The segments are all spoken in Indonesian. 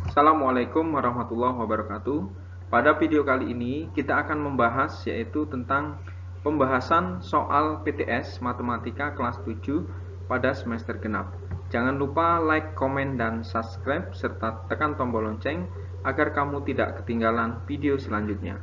Assalamualaikum warahmatullahi wabarakatuh. Pada video kali ini kita akan membahas yaitu tentang pembahasan soal PTS Matematika kelas 7 pada semester genap. Jangan lupa like, komen, dan subscribe serta tekan tombol lonceng agar kamu tidak ketinggalan video selanjutnya.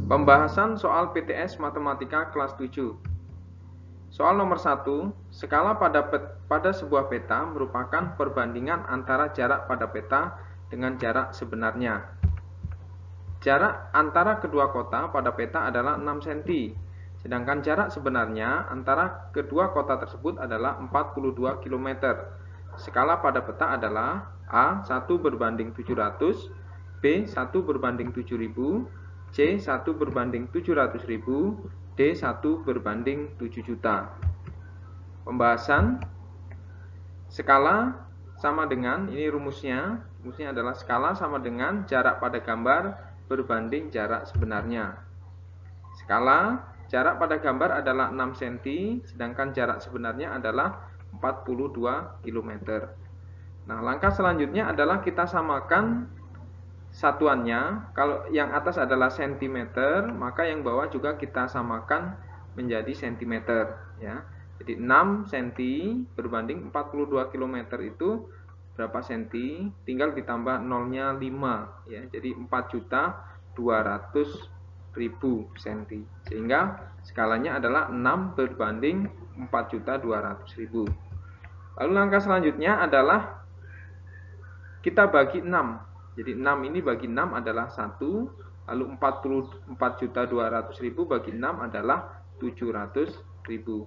Pembahasan soal PTS Matematika kelas 7. Soal nomor 1, skala pada sebuah peta merupakan perbandingan antara jarak pada peta dengan jarak sebenarnya. Jarak antara kedua kota pada peta adalah 6 cm, sedangkan jarak sebenarnya antara kedua kota tersebut adalah 42 km. Skala pada peta adalah A 1 berbanding 700, B 1 berbanding 7000, C 1 berbanding 700.000, D 1 berbanding 7 juta. Pembahasan skala sama dengan, ini rumusnya adalah skala sama dengan jarak pada gambar berbanding jarak sebenarnya. Skala jarak pada gambar adalah 6 cm, sedangkan jarak sebenarnya adalah 42 km. Nah, langkah selanjutnya adalah kita samakan satuannya. Kalau yang atas adalah cm, maka yang bawah juga kita samakan menjadi cm ya. Jadi 6 cm berbanding 42 km itu berapa cm? Tinggal ditambah nolnya 5 ya. Jadi 4.200.000 cm. Sehingga skalanya adalah 6 berbanding 4.200.000. Lalu langkah selanjutnya adalah kita bagi 6. Jadi 6 ini bagi 6 adalah 1, lalu 44.200.000 bagi 6 adalah 700.000.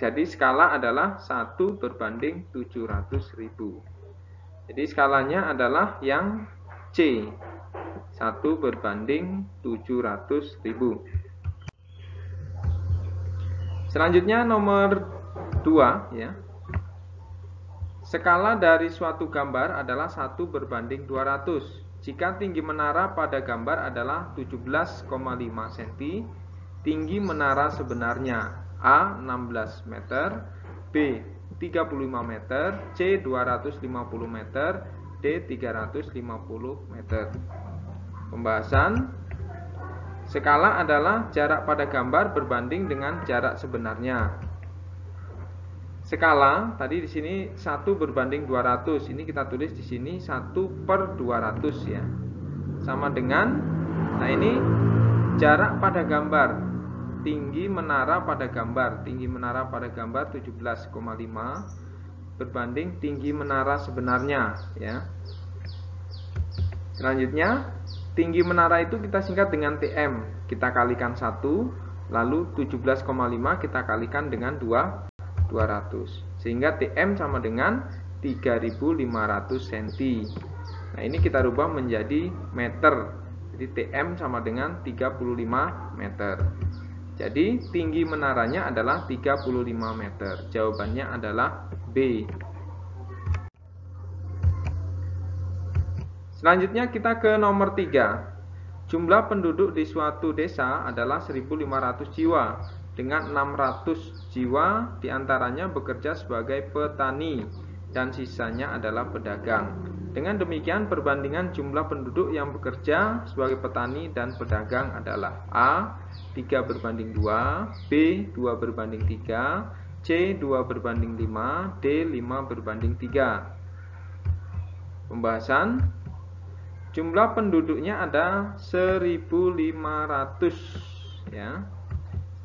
Jadi skala adalah 1 berbanding 700.000. Jadi skalanya adalah yang C, 1 berbanding 700.000. Selanjutnya nomor 2 ya. Skala dari suatu gambar adalah 1 berbanding 200 jika tinggi menara pada gambar adalah 17,5 cm, tinggi menara sebenarnya A 16 meter, B 35 meter, C 250 meter, D 350 meter. Pembahasan skala adalah jarak pada gambar berbanding dengan jarak sebenarnya. Skala tadi di sini 1 berbanding 200. Ini kita tulis di sini 1/200 ya. Sama dengan, nah ini jarak pada gambar. Tinggi menara pada gambar. Tinggi menara pada gambar 17,5 berbanding tinggi menara sebenarnya ya. Selanjutnya, tinggi menara itu kita singkat dengan TM. Kita kalikan 1, lalu 17,5 kita kalikan dengan 200. Sehingga TM sama dengan 3.500 cm. Nah, ini kita rubah menjadi meter. Jadi TM sama dengan 35 meter. Jadi tinggi menaranya adalah 35 meter. Jawabannya adalah B. Selanjutnya kita ke nomor 3. Jumlah penduduk di suatu desa adalah 1.500 jiwa. Dengan 600 jiwa diantaranya bekerja sebagai petani dan sisanya adalah pedagang. Dengan demikian perbandingan jumlah penduduk yang bekerja sebagai petani dan pedagang adalah A 3 berbanding 2, B 2 berbanding 3, C 2 berbanding 5, D 5 berbanding 3. Pembahasan jumlah penduduknya ada 1.500 ya.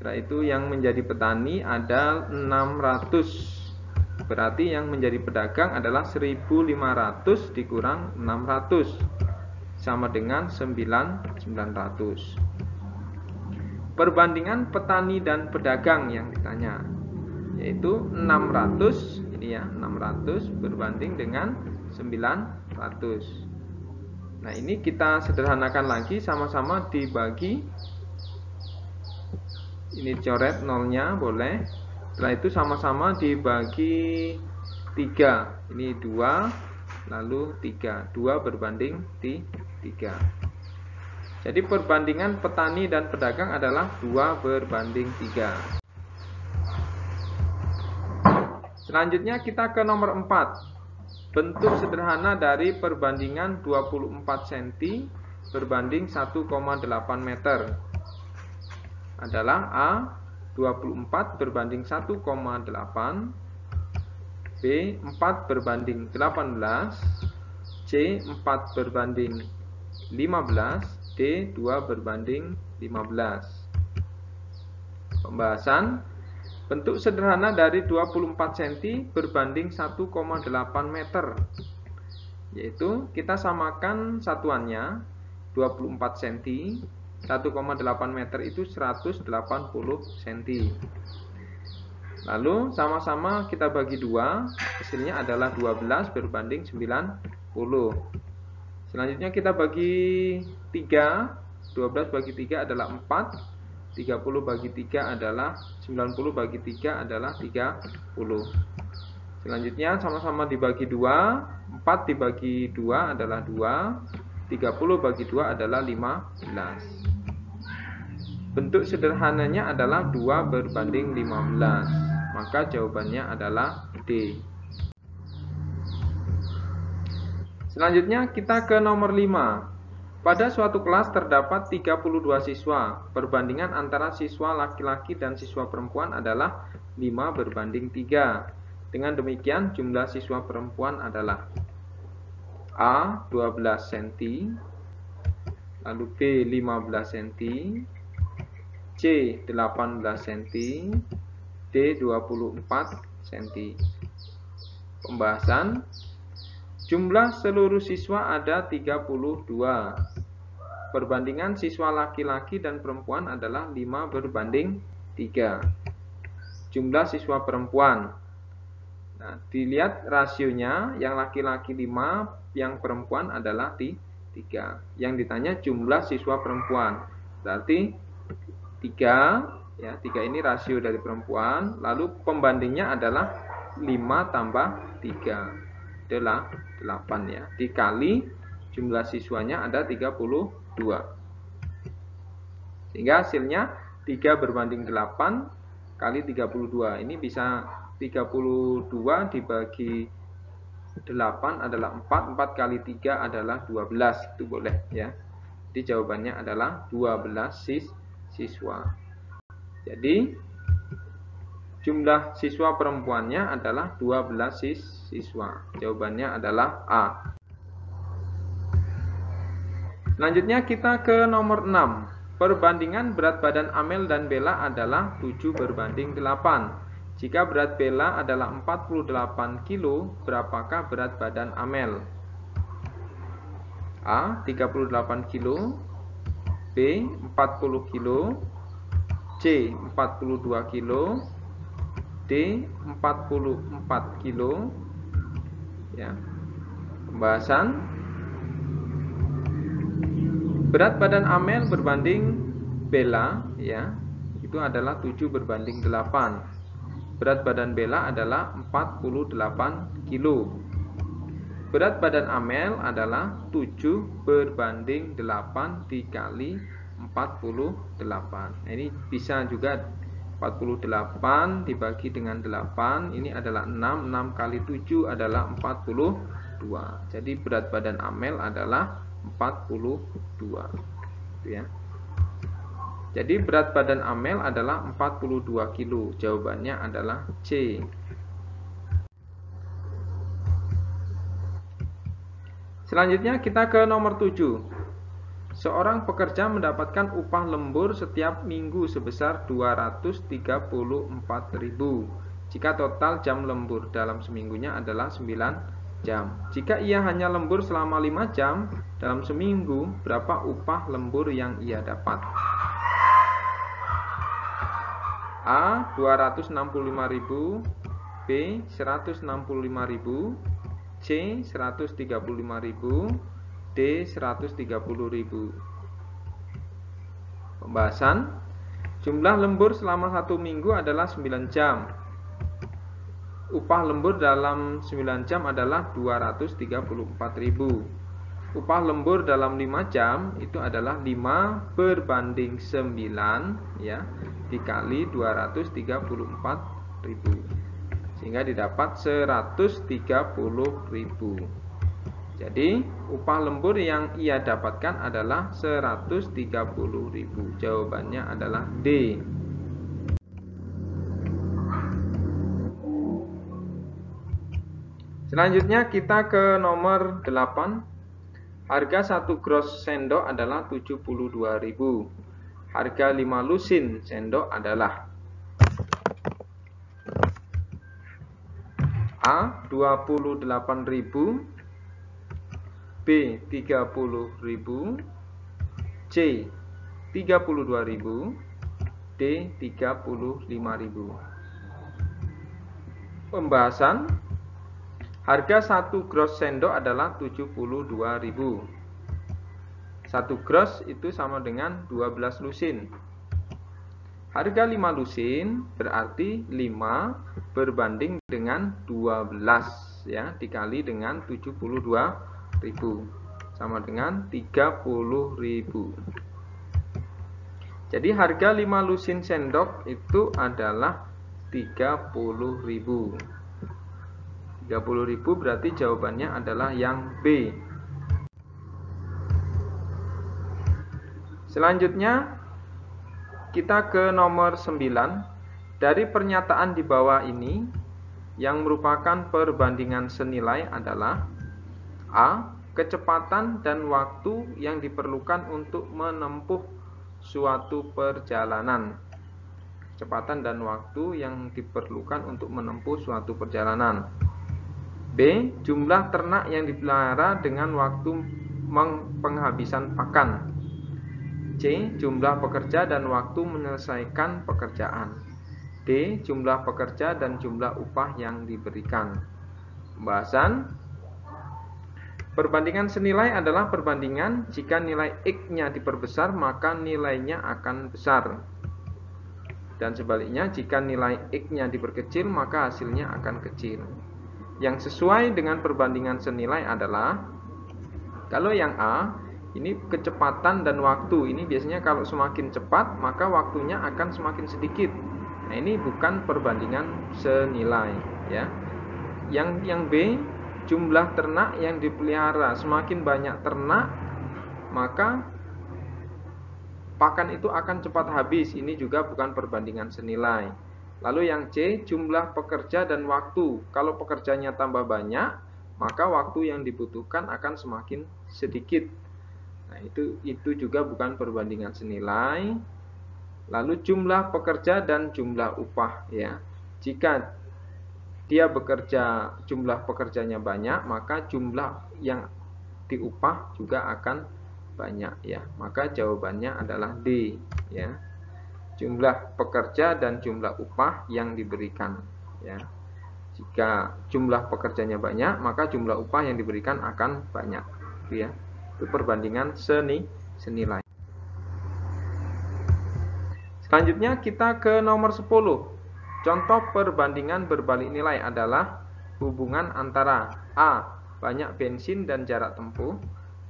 Setelah itu yang menjadi petani ada 600. Berarti yang menjadi pedagang adalah 1.500 dikurang 600 sama dengan 900. Perbandingan petani dan pedagang yang ditanya yaitu 600, ini ya, 600 berbanding dengan 900. Nah, ini kita sederhanakan lagi, sama-sama dibagi. Ini coret nolnya boleh. Setelah itu sama-sama dibagi 3. Ini 2, lalu 3. 2 berbanding 3. Jadi perbandingan petani dan pedagang adalah 2 berbanding 3. Selanjutnya kita ke nomor 4. Bentuk sederhana dari perbandingan 24 cm berbanding 1,8 meter adalah A 24 berbanding 1,8, B 4 berbanding 18, C 4 berbanding 15, D 2 berbanding 15. Pembahasan. Bentuk sederhana dari 24 cm berbanding 1,8 meter, yaitu kita samakan satuannya 24 cm, 1,8 meter itu 180 cm. Lalu sama-sama kita bagi 2, hasilnya adalah 12 berbanding 90. Selanjutnya kita bagi 3, 12 bagi 3 adalah 4, 30 bagi 3 adalah 90 bagi 3 adalah 30. Selanjutnya sama-sama dibagi 2, 4 dibagi 2 adalah 2, 30 bagi 2 adalah 15. Bentuk sederhananya adalah 2 berbanding 15. Maka jawabannya adalah D. Selanjutnya kita ke nomor 5. Pada suatu kelas terdapat 32 siswa. Perbandingan antara siswa laki-laki dan siswa perempuan adalah 5 berbanding 3. Dengan demikian jumlah siswa perempuan adalah A 12 cm, lalu B 15 cm, C 18 cm, D 24 cm. Pembahasan. Jumlah seluruh siswa ada 32. Perbandingan siswa laki-laki dan perempuan adalah 5 berbanding 3. Jumlah siswa perempuan. Nah, dilihat rasionya, yang laki-laki 5, yang perempuan adalah 3. Yang ditanya jumlah siswa perempuan. Berarti 3, ya, 3 ini rasio dari perempuan, lalu pembandingnya adalah 5 tambah 3. Adalah 8 ya, dikali jumlah siswanya ada 32. Sehingga hasilnya 3 berbanding 8 kali 32. Ini bisa 32 dibagi 8 adalah 4, 4 kali 3 adalah 12. Itu boleh ya. Jadi jawabannya adalah 12 siswa. Jadi jumlah siswa perempuannya adalah 12 siswa. Jawabannya adalah A. Selanjutnya kita ke nomor 6. Perbandingan berat badan Amel dan Bella adalah 7 berbanding 8. Jika berat Bella adalah 48 kg, berapakah berat badan Amel? A 38 kg, B 40 kg, C 42 kg, D 44 kg. Ya. Pembahasan. Berat badan Amel berbanding Bella ya, itu adalah 7 berbanding 8. Berat badan Bella adalah 48 kg. Berat badan Amel adalah 7 berbanding 8 dikali 48. Nah, ini bisa juga 48 dibagi dengan 8, ini adalah 6, 6 kali 7 adalah 42. Jadi berat badan Amel adalah 42. Gitu ya. Jadi berat badan Amel adalah 42 kg. Jawabannya adalah C. Selanjutnya kita ke nomor 7. Seorang pekerja mendapatkan upah lembur setiap minggu sebesar 234.000 jika total jam lembur dalam seminggunya adalah 9 jam. Jika ia hanya lembur selama 5 jam dalam seminggu, berapa upah lembur yang ia dapat? A 265.000, B 165.000, C 135.000, D 130.000. Pembahasan. Jumlah lembur selama 1 minggu adalah 9 jam. Upah lembur dalam 9 jam adalah 234.000. Upah lembur dalam 5 jam itu adalah 5 berbanding 9 ya, dikali 234.000. Sehingga didapat 130.000. Jadi upah lembur yang ia dapatkan adalah 130.000. Jawabannya adalah D. Selanjutnya kita ke nomor 8. Harga 1 gros sendok adalah 72.000. Harga 5 lusin sendok adalah A 28.000, B 30.000, C 32.000, D 35.000. Pembahasan. Harga 1 gros sendok adalah 72.000. 1 gros itu sama dengan 12 lusin. Harga 5 lusin berarti 5 berbanding dengan 12 ya, dikali dengan 72.000 sama dengan 30.000. Jadi harga 5 lusin sendok itu adalah 30.000. 30.000 berarti jawabannya adalah yang B. Selanjutnya kita ke nomor 9. Dari pernyataan di bawah ini yang merupakan perbandingan senilai adalah A. Kecepatan dan waktu yang diperlukan untuk menempuh suatu perjalanan. Kecepatan dan waktu yang diperlukan untuk menempuh suatu perjalanan. B. Jumlah ternak yang dipelihara dengan waktu penghabisan pakan. C. Jumlah pekerja dan waktu menyelesaikan pekerjaan. D. Jumlah pekerja dan jumlah upah yang diberikan. Pembahasan. Perbandingan senilai adalah perbandingan jika nilai X-nya diperbesar maka nilainya akan besar. Dan sebaliknya jika nilai X-nya diperkecil maka hasilnya akan kecil. Yang sesuai dengan perbandingan senilai adalah, kalau yang A ini kecepatan dan waktu. Ini biasanya kalau semakin cepat maka waktunya akan semakin sedikit. Nah, ini bukan perbandingan senilai ya. Yang B, jumlah ternak yang dipelihara. Semakin banyak ternak maka pakan itu akan cepat habis. Ini juga bukan perbandingan senilai. Lalu yang C, jumlah pekerja dan waktu. Kalau pekerjanya tambah banyak, maka waktu yang dibutuhkan akan semakin sedikit. Nah, itu juga bukan perbandingan senilai. Lalu jumlah pekerja dan jumlah upah ya. Jika dia bekerja, jumlah pekerjanya banyak, maka jumlah yang diupah juga akan banyak ya. Maka jawabannya adalah D ya. Jumlah pekerja dan jumlah upah yang diberikan ya. Jika jumlah pekerjanya banyak, maka jumlah upah yang diberikan akan banyak gitu ya. Itu perbandingan senilai. Selanjutnya kita ke nomor 10. Contoh perbandingan berbalik nilai adalah hubungan antara A. Banyak bensin dan jarak tempuh,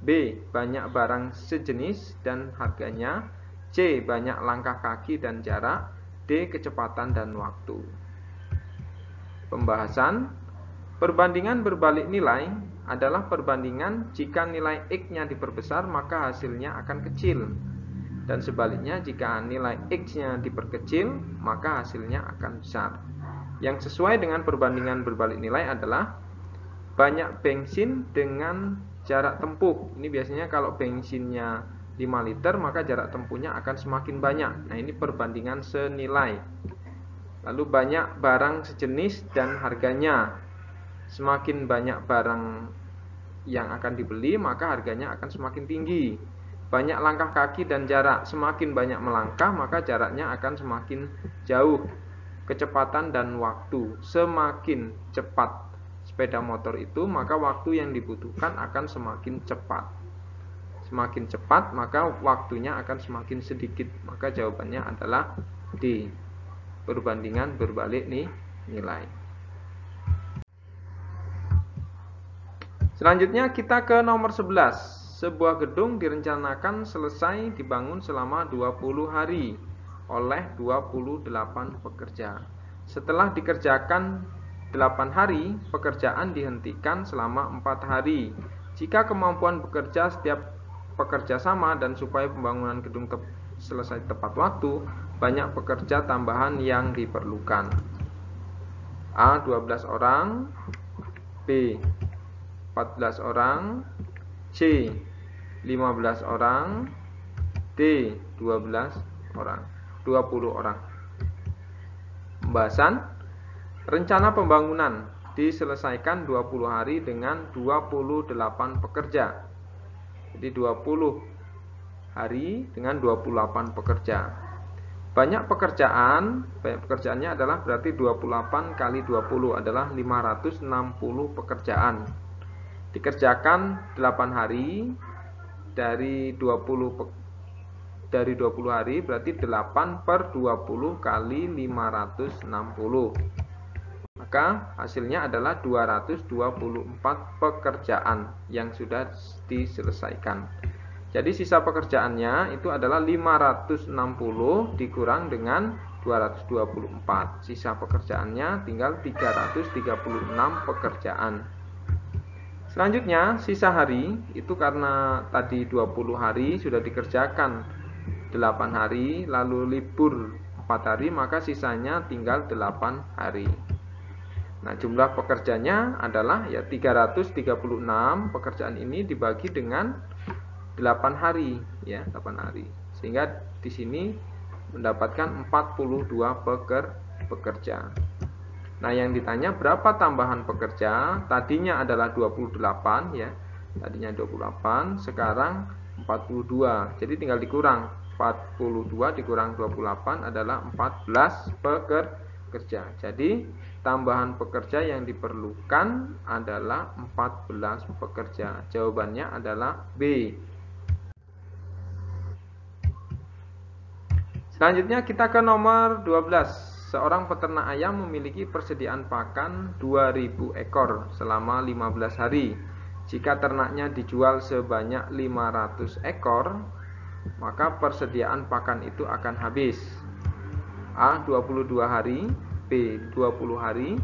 B. Banyak barang sejenis dan harganya, C. Banyak langkah kaki dan jarak, D. Kecepatan dan waktu. Pembahasan. Perbandingan berbalik nilai adalah perbandingan jika nilai X-nya diperbesar maka hasilnya akan kecil. Dan sebaliknya jika nilai X-nya diperkecil maka hasilnya akan besar. Yang sesuai dengan perbandingan berbalik nilai adalah banyak bensin dengan jarak tempuh. Ini biasanya kalau bensinnya 5 liter maka jarak tempuhnya akan semakin banyak. Nah, ini perbandingan senilai. Lalu banyak barang sejenis dan harganya. Semakin banyak barang yang akan dibeli maka harganya akan semakin tinggi. Banyak langkah kaki dan jarak. Semakin banyak melangkah maka jaraknya akan semakin jauh. Kecepatan dan waktu. Semakin cepat sepeda motor itu maka waktu yang dibutuhkan akan semakin cepat. Semakin cepat maka waktunya akan semakin sedikit. Maka jawabannya adalah D. Perbandingan berbalik nilai. Selanjutnya kita ke nomor 11. Sebuah gedung direncanakan selesai dibangun selama 20 hari oleh 28 pekerja. Setelah dikerjakan 8 hari, pekerjaan dihentikan selama 4 hari. Jika kemampuan bekerja setiap pekerja sama dan supaya pembangunan gedung selesai tepat waktu, banyak pekerja tambahan yang diperlukan. A. 12 orang, B. 14 orang, C. 15 orang, D. 20 orang. Pembahasan. Rencana pembangunan diselesaikan 20 hari dengan 28 pekerja. Jadi 20 hari dengan 28 pekerja. Banyak pekerjaannya adalah berarti 28 kali 20 adalah 560 pekerjaan. Dikerjakan 8 hari dari 20 hari berarti 8 per 20 kali 560. Maka hasilnya adalah 224 pekerjaan yang sudah diselesaikan. Jadi sisa pekerjaannya itu adalah 560 dikurang dengan 224. Sisa pekerjaannya tinggal 336 pekerjaan. Selanjutnya sisa hari itu karena tadi 20 hari sudah dikerjakan 8 hari lalu libur 4 hari, maka sisanya tinggal 8 hari. Nah, jumlah pekerjanya adalah ya 336. Pekerjaan ini dibagi dengan 8 hari ya, 8 hari. Sehingga di sini mendapatkan 42 pekerja. Nah, yang ditanya berapa tambahan pekerja? Tadinya adalah 28 ya. Tadinya 28, sekarang 42. Jadi tinggal dikurang. 42 dikurang 28 adalah 14 pekerja. Jadi tambahan pekerja yang diperlukan adalah 14 pekerja. Jawabannya adalah B. Selanjutnya kita ke nomor 12. Seorang peternak ayam memiliki persediaan pakan 2000 ekor selama 15 hari. Jika ternaknya dijual sebanyak 500 ekor, maka persediaan pakan itu akan habis. A. 22 hari, B. 20 hari,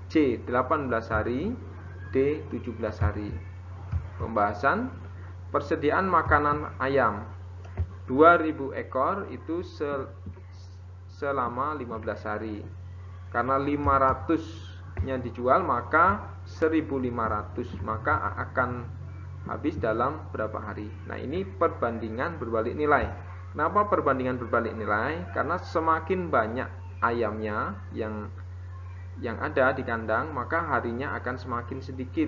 C. 18 hari, D. 17 hari. Pembahasan. Persediaan makanan ayam 2000 ekor itu selama 15 hari. Karena 500-nya dijual maka 1500, maka akan habis dalam berapa hari. Nah, ini perbandingan berbalik nilai. Kenapa perbandingan berbalik nilai? Karena semakin banyak ayamnya yang ada di kandang, maka harinya akan semakin sedikit.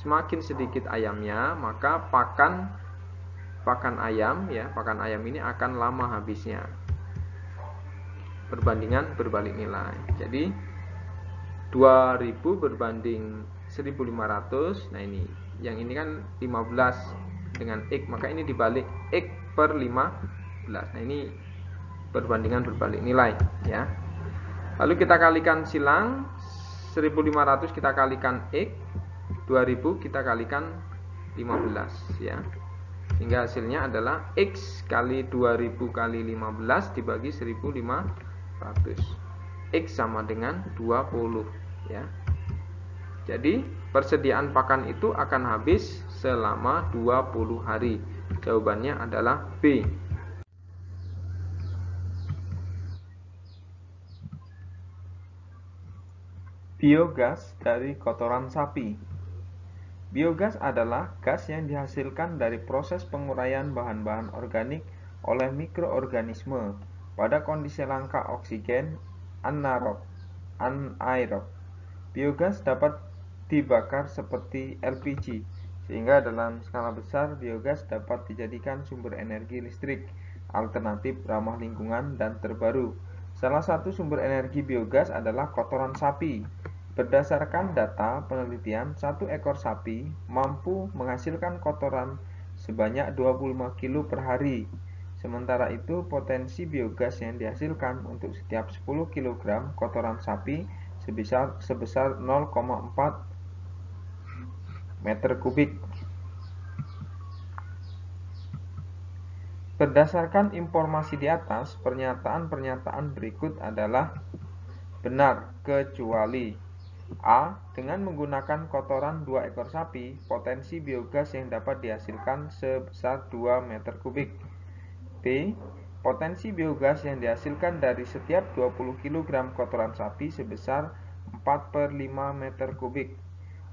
Semakin sedikit ayamnya, maka pakan ayam ini akan lama habisnya. Perbandingan berbalik nilai. Jadi 2000 berbanding 1500. Nah, ini yang ini kan 15 dengan X, maka ini dibalik X per 15. Nah, ini perbandingan berbalik nilai ya. Lalu kita kalikan silang. 1500 kita kalikan X, 2000 kita kalikan 15 ya. Sehingga hasilnya adalah X kali 2000 kali 15 dibagi 1500. X sama dengan 20 ya. Jadi persediaan pakan itu akan habis selama 20 hari. Jawabannya adalah B. Biogas dari kotoran sapi. Biogas adalah gas yang dihasilkan dari proses penguraian bahan-bahan organik oleh mikroorganisme pada kondisi langka oksigen anaerob. Biogas dapat dibakar seperti LPG, sehingga dalam skala besar biogas dapat dijadikan sumber energi listrik alternatif ramah lingkungan dan terbaru. Salah satu sumber energi biogas adalah kotoran sapi. Berdasarkan data penelitian, 1 ekor sapi mampu menghasilkan kotoran 1 sebanyak 25 kg per hari. Sementara itu, potensi biogas yang dihasilkan untuk setiap 10 kg kotoran sapi sebesar 0,4 meter kubik. Berdasarkan informasi di atas, pernyataan-pernyataan berikut adalah benar kecuali A. Dengan menggunakan kotoran 2 ekor sapi, potensi biogas yang dapat dihasilkan sebesar 2 meter kubik. B. Potensi biogas yang dihasilkan dari setiap 20 kg kotoran sapi sebesar 4/5 meter kubik.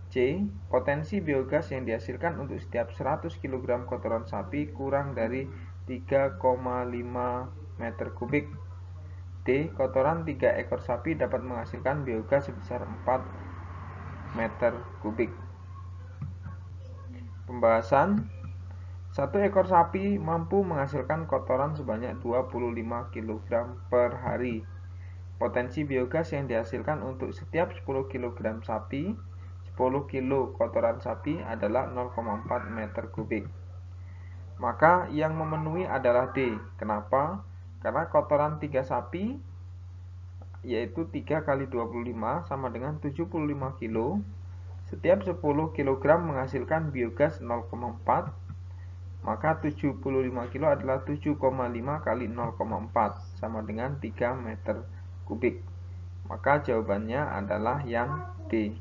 C. Potensi biogas yang dihasilkan untuk setiap 100 kg kotoran sapi kurang dari 3,5 meter kubik. D. Kotoran 3 ekor sapi dapat menghasilkan biogas sebesar 4 meter kubik. Pembahasan. 1 ekor sapi mampu menghasilkan kotoran sebanyak 25 kg per hari. Potensi biogas yang dihasilkan untuk setiap 10 kg sapi, 10 kg kotoran sapi adalah 0,4 meter kubik. Maka yang memenuhi adalah D. Kenapa? Karena kotoran 3 sapi, yaitu 3 kali 25 sama dengan 75 kg. Setiap 10 kg menghasilkan biogas 0,4, maka 75 kg adalah 7,5 kali 0,4 sama dengan 3 meter kubik. Maka jawabannya adalah yang D.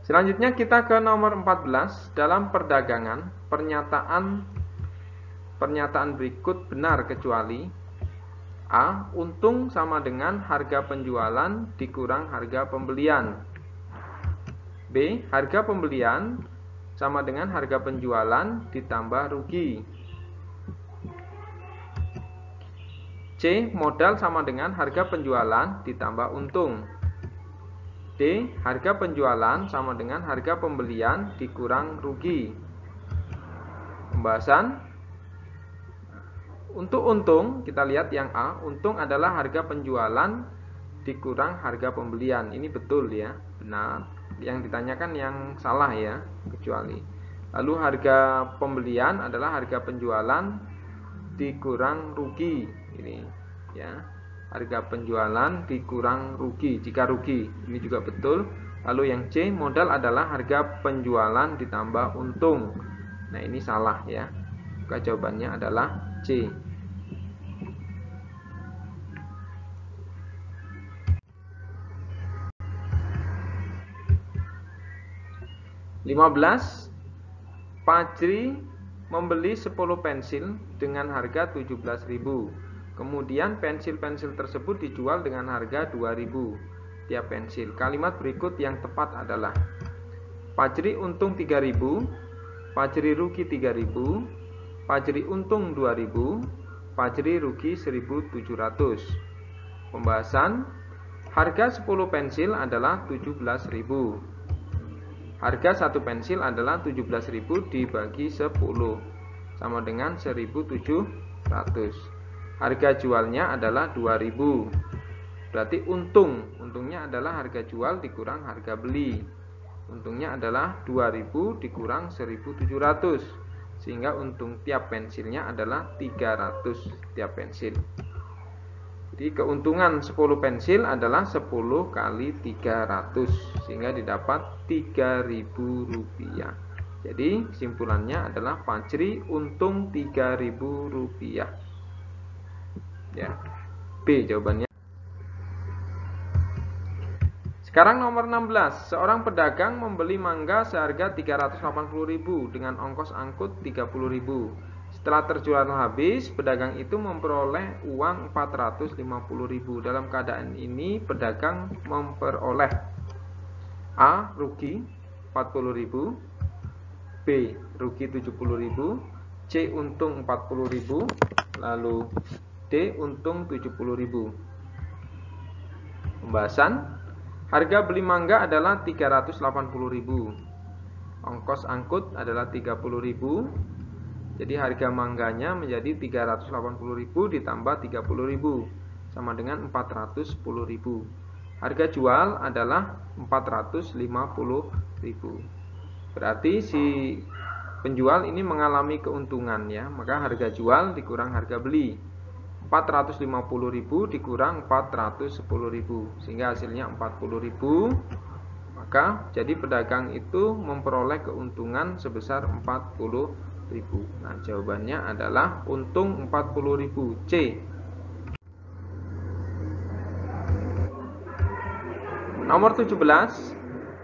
Selanjutnya kita ke nomor 14. Dalam perdagangan, pernyataan berikut benar kecuali A. Untung sama dengan harga penjualan dikurang harga pembelian. B. Harga pembelian sama dengan harga penjualan ditambah rugi. C. Modal sama dengan harga penjualan ditambah untung. D. Harga penjualan sama dengan harga pembelian dikurang rugi. Pembahasan. Untuk untung, kita lihat yang A. Untung adalah harga penjualan dikurang harga pembelian. Ini betul ya, benar. Yang ditanyakan yang salah ya, kecuali. Lalu harga pembelian adalah harga penjualan dikurang rugi. Ini ya, harga penjualan dikurang rugi jika rugi. Ini juga betul. Lalu yang C, modal adalah harga penjualan ditambah untung. Nah ini salah ya. Maka jawabannya adalah C. 15. Fajri membeli 10 pensil dengan harga 17.000. Kemudian pensil-pensil tersebut dijual dengan harga 2.000 tiap pensil. Kalimat berikut yang tepat adalah: Fajri untung 3.000, Fajri rugi 3.000, Fajri untung 2.000, Fajri rugi 1.700. Pembahasan. Harga 10 pensil adalah 17.000. Harga 1 pensil adalah 17.000 dibagi 10 sama dengan 1.700. Harga jualnya adalah 2.000. Berarti untungnya adalah harga jual dikurang harga beli. Untungnya adalah 2.000 dikurang 1.700, sehingga untung tiap pensilnya adalah 300 tiap pensil. Jadi keuntungan 10 pensil adalah 10 kali 300, sehingga didapat Rp3.000. Jadi kesimpulannya adalah Fajri untung Rp3.000. Ya. B jawabannya. Sekarang nomor 16. Seorang pedagang membeli mangga seharga Rp380.000 dengan ongkos angkut Rp30.000. Setelah terjual habis, pedagang itu memperoleh uang Rp450.000. Dalam keadaan ini, pedagang memperoleh A. Rugi Rp40.000, B. Rugi Rp70.000, C. Untung Rp40.000, lalu D. Untung Rp70.000. Pembahasan. Harga beli mangga adalah Rp380.000. Ongkos angkut adalah Rp30.000. Jadi harga mangganya menjadi Rp380.000 ditambah Rp30.000 sama dengan 410.000. Harga jual adalah 450.000. Berarti si penjual ini mengalami keuntungan ya, maka harga jual dikurang harga beli. 450.000 dikurang 410.000 sehingga hasilnya 40.000. Maka jadi pedagang itu memperoleh keuntungan sebesar 40.000. Nah, jawabannya adalah untung 40.000. C. Nomor 17,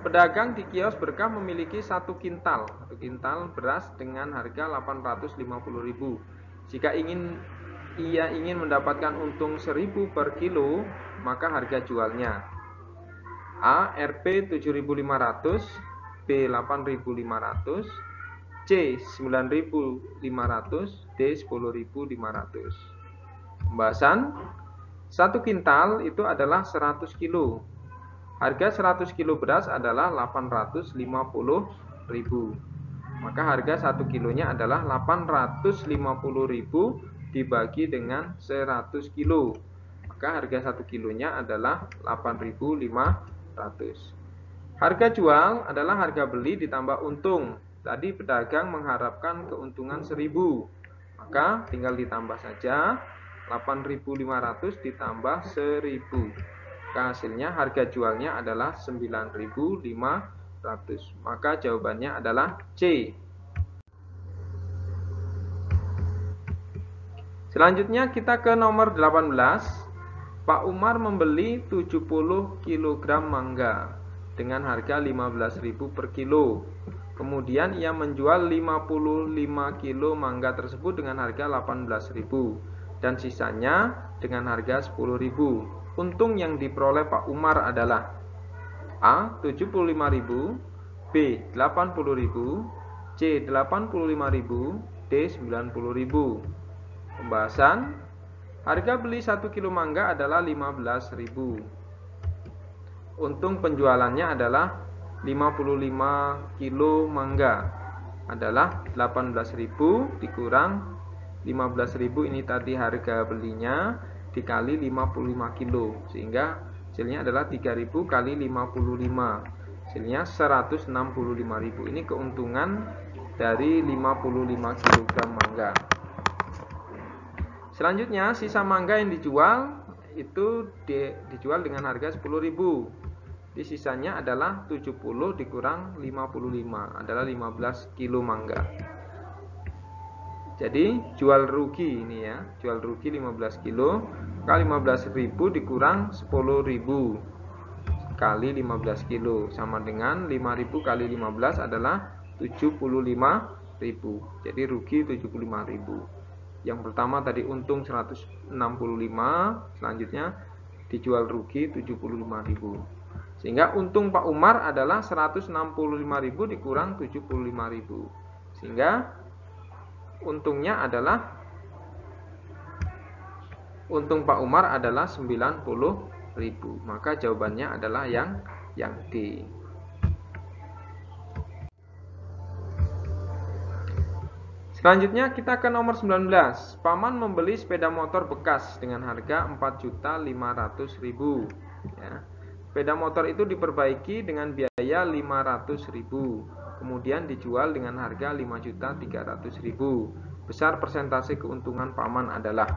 pedagang di kios berkah memiliki 1 kintal beras dengan harga 850.000. Jika ia ingin mendapatkan untung 1.000 per kilo, maka harga jualnya A. Rp 7.500, B. 8.500, C. 9.500, D. 10.500. Pembahasan. 1 kintal itu adalah 100 kilo. Harga 100 kilo beras adalah 850.000. Maka harga 1 kilonya adalah 850.000 dibagi dengan 100 kilo. Maka harga 1 kilonya adalah 8.500. Harga jual adalah harga beli ditambah untung. Tadi pedagang mengharapkan keuntungan 1.000. Maka tinggal ditambah saja 8.500 ditambah 1.000. Hasilnya harga jualnya adalah 9.500. Maka jawabannya adalah C. Selanjutnya kita ke nomor 18. Pak Umar membeli 70 kg mangga dengan harga 15.000 per kilo. Kemudian ia menjual 55 kilo mangga tersebut dengan harga 18.000 dan sisanya dengan harga 10.000. Untung yang diperoleh Pak Umar adalah A. 75.000, B. 80.000, C. 85.000, D. 90.000. Pembahasan. Harga beli 1 kilo mangga adalah 15.000. Untung penjualannya adalah 55 kilo mangga adalah 18.000 dikurang 15.000, ini tadi harga belinya, dikali 55 kilo sehingga hasilnya adalah 3.000 kali 55, hasilnya 165.000. Ini keuntungan dari 55 kg mangga. Selanjutnya sisa mangga yang dijual itu dijual dengan harga 10.000. Di sisanya adalah 70 dikurang 55 adalah 15 kilo mangga. Jadi jual rugi ini ya, jual rugi 15 kilo, kali 15.000 dikurang 10.000 kali 15 kilo sama dengan 5.000 kali 15 adalah 75.000. Jadi rugi 75.000. Yang pertama tadi untung 165, selanjutnya dijual rugi 75.000. Sehingga untung Pak Umar adalah 165.000 dikurang 75.000. Sehingga untung Pak Umar adalah 90.000. Maka jawabannya adalah yang D. Selanjutnya kita ke nomor 19. Paman membeli sepeda motor bekas dengan harga 4.500.000. Ya. Sepeda motor itu diperbaiki dengan biaya 500.000. Kemudian dijual dengan harga 5.300.000. Besar persentase keuntungan paman adalah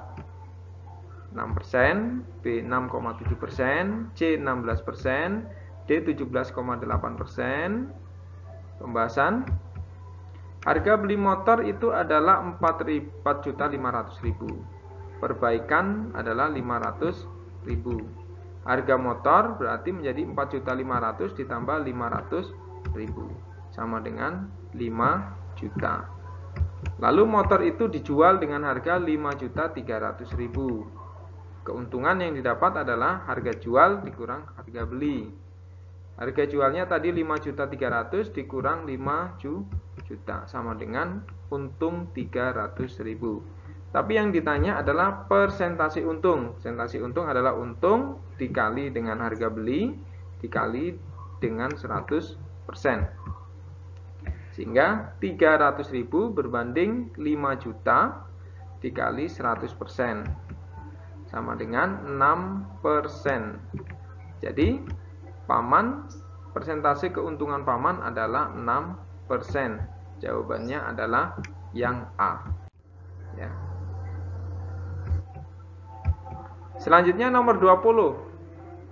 6%, B 6,7%, C 16%, D 17,8%. Pembahasan. Harga beli motor itu adalah 4.500.000. Perbaikan adalah 500.000. Harga motor berarti menjadi 4.500.000 ditambah 500.000 sama dengan 5 juta. Lalu motor itu dijual dengan harga 5.300.000. Keuntungan yang didapat adalah harga jual dikurang harga beli. Harga jualnya tadi 5.300.000 dikurang 5 juta sama dengan untung 300.000. Tapi yang ditanya adalah persentase untung. Persentase untung adalah untung dikali dengan harga beli dikali dengan 100%. Sehingga 300.000 berbanding 5 juta dikali 100%. sama dengan 6%. Jadi Paman, persentase keuntungan Paman adalah 6%. Jawabannya adalah yang A. Ya. Selanjutnya nomor 20.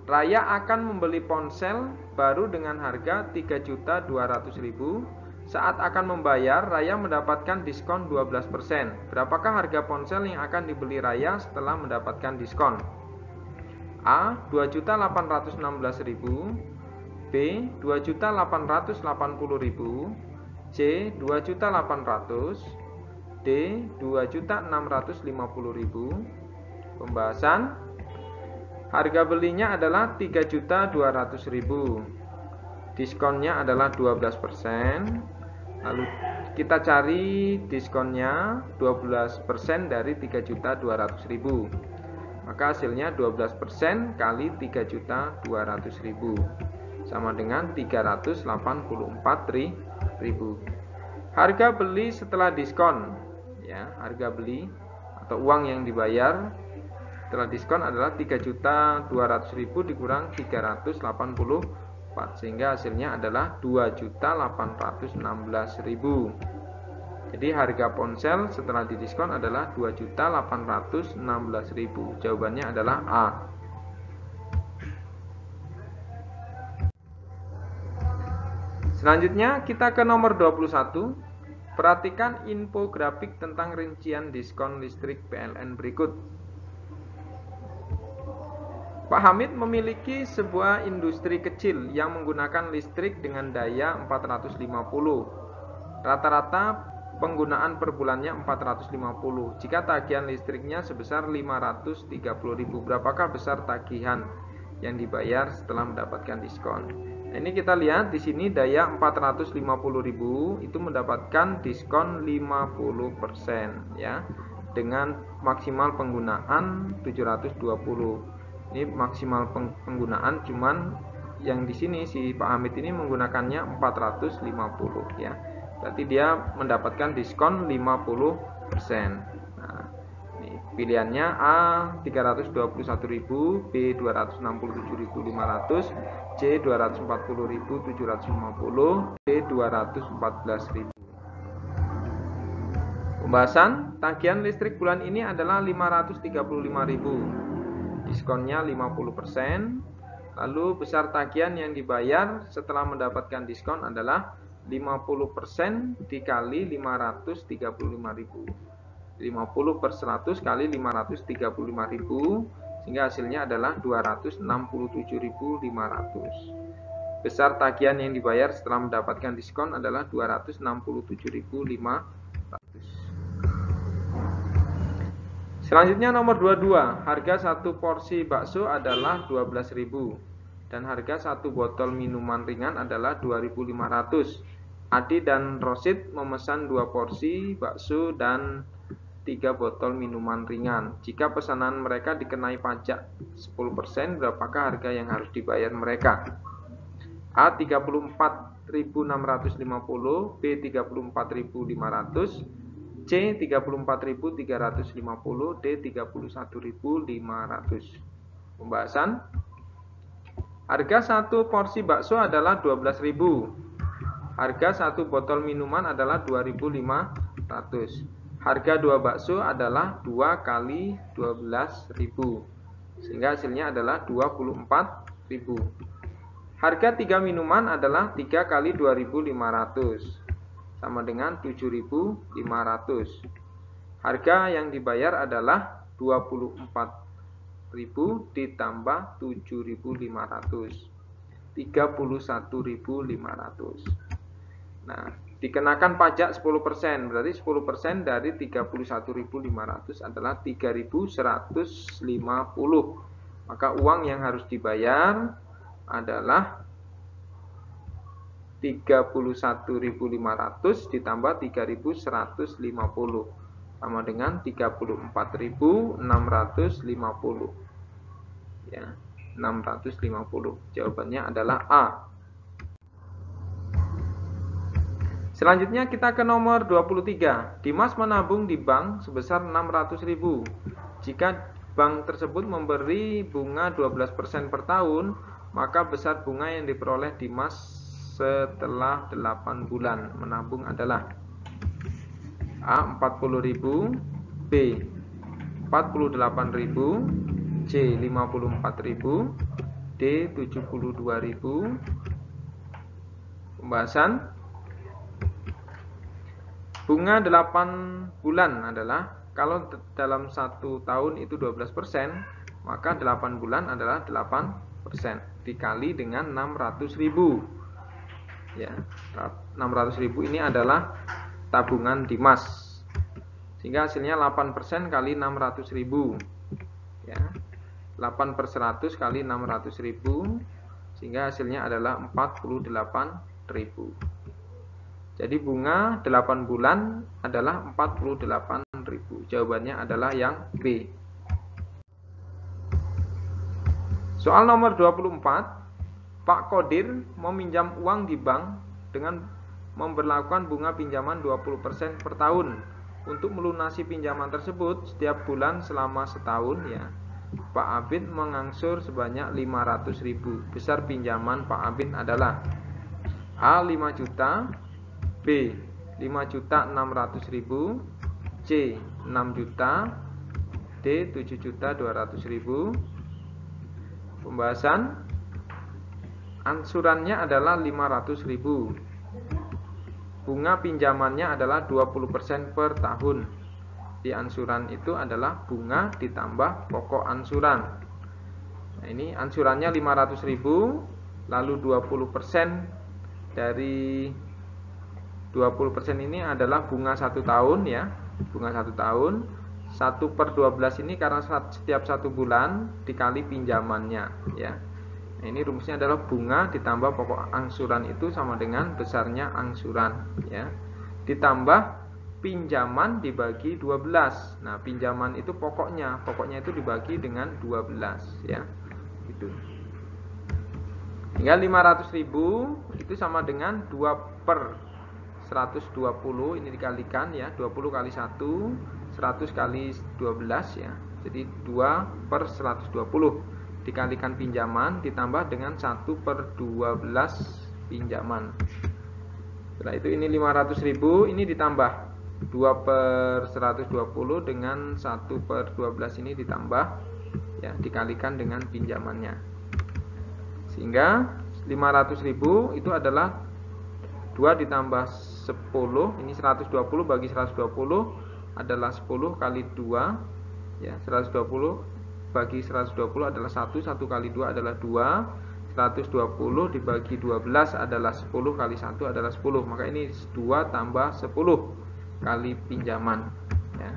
Raya akan membeli ponsel baru dengan harga 3.200.000. Saat akan membayar, Raya mendapatkan diskon 12%. Berapakah harga ponsel yang akan dibeli Raya setelah mendapatkan diskon? A. 2.816.000, B. 2.880.000, C. 2.800.000, D. 2.650.000. Pembahasan. Harga belinya adalah 3.200.000. Diskonnya adalah 12%. Lalu kita cari diskonnya 12% dari 3.200.000. Maka hasilnya 12% kali 3.200.000 sama dengan 384.000. Harga beli setelah diskon, ya, harga beli atau uang yang dibayar setelah diskon adalah 3.200.000 dikurang 384, sehingga hasilnya adalah 2.816.000. Jadi harga ponsel setelah didiskon adalah 2.816.000. Jawabannya adalah A. Selanjutnya kita ke nomor 21. Perhatikan infografik tentang rincian diskon listrik PLN berikut. Pak Hamid memiliki sebuah industri kecil yang menggunakan listrik dengan daya 450. Rata-rata penggunaan per bulannya 450. Jika tagihan listriknya sebesar 530.000, berapakah besar tagihan yang dibayar setelah mendapatkan diskon? Nah, ini kita lihat di sini daya 450.000 itu mendapatkan diskon 50%, ya, dengan maksimal penggunaan 720. Ini maksimal penggunaan, cuman yang di sini si Pak Hamid ini menggunakannya 450, ya. Berarti dia mendapatkan diskon 50%. Nah, ini pilihannya A 321.000, B 267.500, C 240.750, D 214.000. Pembahasan. Tagihan listrik bulan ini adalah 535.000. Diskonnya 50%. Lalu besar tagihan yang dibayar setelah mendapatkan diskon adalah 50% dikali 535.000. 50 per 100 kali 535.000, sehingga hasilnya adalah 267.500. Besar tagihan yang dibayar setelah mendapatkan diskon adalah 267.500. Selanjutnya nomor 22. Harga satu porsi bakso adalah 12.000 dan harga satu botol minuman ringan adalah 2.500. Adi dan Rosid memesan 2 porsi bakso dan 3 botol minuman ringan. Jika pesanan mereka dikenai pajak 10%, berapakah harga yang harus dibayar mereka? A 34.650, B 34.500, C 34.350, D 31.500. Pembahasan. Harga satu porsi bakso adalah 12.000. Harga satu botol minuman adalah 2.500. Harga 2 bakso adalah 2 kali 12.000. Sehingga hasilnya adalah 24.000. Harga 3 minuman adalah 3 kali 2.500. Sama dengan 7.500. Harga yang dibayar adalah 24.000 ditambah 7.500. 31.500. Nah, dikenakan pajak 10%, berarti 10% dari 31.500 adalah 3.150. Maka uang yang harus dibayar adalah 31.500 ditambah 3.150 sama dengan 34.650. Ya, 650. Jawabannya adalah A. Selanjutnya kita ke nomor 23. Dimas menabung di bank sebesar 600.000. Jika bank tersebut memberi bunga 12% per tahun, maka besar bunga yang diperoleh Dimas setelah 8 bulan menabung adalah A. 40.000, B. 48.000, C. 54.000, D. 72.000. Pembahasan. Bunga 8 bulan adalah, kalau dalam 1 tahun itu 12%, maka 8 bulan adalah 8% dikali dengan 600.000. Ya, 600.000 ini adalah tabungan Dimas. Sehingga hasilnya 8% kali 600.000. Ya. 8 per 100 kali 600.000, sehingga hasilnya adalah 48.000. Jadi bunga 8 bulan adalah 48.000. Jawabannya adalah yang B. Soal nomor 24. Pak Kodir meminjam uang di bank dengan memberlakukan bunga pinjaman 20% per tahun. Untuk melunasi pinjaman tersebut setiap bulan selama setahun, ya, Pak Abid mengangsur sebanyak 500.000. Besar pinjaman Pak Abid adalah A. 5 juta, B. 5.600.000, C. 6 juta, D. 7.200.000. Pembahasan. Ansurannya adalah 500.000. Bunga pinjamannya adalah 20% per tahun. Di ansuran itu adalah bunga ditambah pokok ansuran. Nah, ini ansurannya 500.000, lalu 20% dari 20% ini adalah bunga 1 tahun, ya. Bunga 1 tahun. 1/12 ini karena setiap 1 bulan dikali pinjamannya, ya. Nah, ini rumusnya adalah bunga ditambah pokok angsuran itu sama dengan besarnya angsuran, ya. Ditambah pinjaman dibagi 12. Nah, pinjaman itu pokoknya itu dibagi dengan 12, ya. Gitu. Hingga 500.000 itu sama dengan 2/120, ini dikalikan, ya, 20 kali 1, 100 kali 12, ya. Jadi 2/120 dikalikan pinjaman ditambah dengan 1/12 pinjaman. Setelah itu ini 500.000, ini ditambah 2/120 dengan 1/12 ini ditambah, ya, dikalikan dengan pinjamannya. Sehingga 500.000 itu adalah 2 ditambah 10, ini 120 bagi 120 adalah 10 kali 2, ya. 120 bagi 120 adalah 1, 1 kali 2 adalah 2, 120 dibagi 12 adalah 10 kali 1 adalah 10, maka ini 2 tambah 10 kali pinjaman, ya.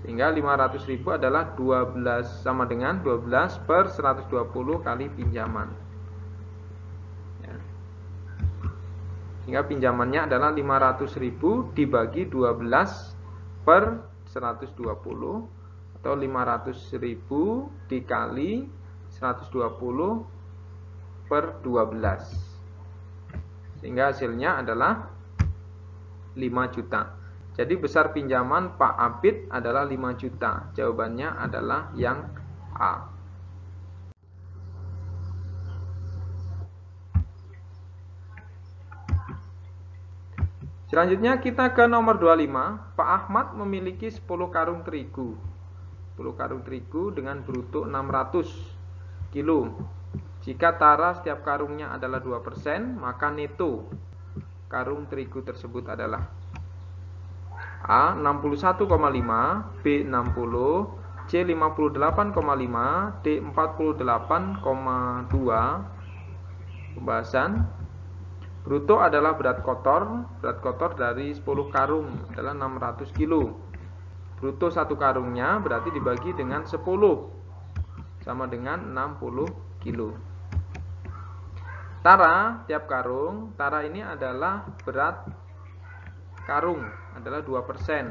Sehingga 500.000 adalah 12 sama dengan 12/120 kali pinjaman, ya. Sehingga pinjamannya adalah 500.000 dibagi 12/120 atau 500.000 dikali 120/12, sehingga hasilnya adalah 5 juta. Jadi besar pinjaman Pak Abid adalah 5 juta. Jawabannya adalah yang A. Selanjutnya kita ke nomor 25. Pak Ahmad memiliki 10 karung terigu. 10 karung terigu dengan bruto 600 kilo. Jika tara setiap karungnya adalah 2%, maka neto karung terigu tersebut adalah A. 61,5, B. 60, C. 58,5, D. 48,2. Pembahasan. Bruto adalah berat kotor. Berat kotor dari 10 karung adalah 600 kilo. Bruto 1 karungnya berarti dibagi dengan 10 sama dengan 60 kilo. Tara tiap karung, tara ini adalah berat karung adalah 2%.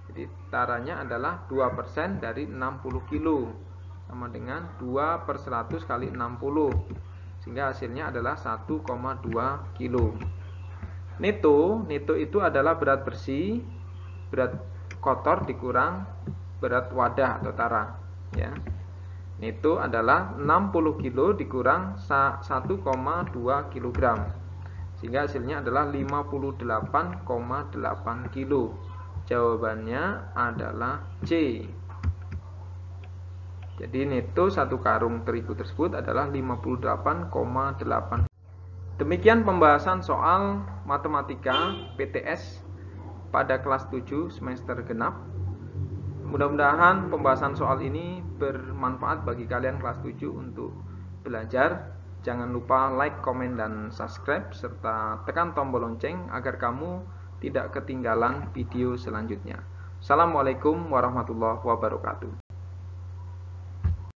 Jadi taranya adalah 2% dari 60 kilo sama dengan 2/100 kali 60, sehingga hasilnya adalah 1,2 kilo. Neto itu adalah berat bersih, berat kotor dikurang berat wadah atau tara. ya. Itu adalah 60 kilo dikurang 1,2 kg. Sehingga hasilnya adalah 58,8 kilo. Jawabannya adalah C. Jadi neto satu karung terigu tersebut adalah 58,8. Demikian pembahasan soal matematika PTS pada kelas 7 semester genap. Mudah-mudahan pembahasan soal ini bermanfaat bagi kalian kelas 7 untuk belajar. Jangan lupa like, komen, dan subscribe, serta tekan tombol lonceng agar kamu tidak ketinggalan video selanjutnya. Assalamualaikum warahmatullahi wabarakatuh.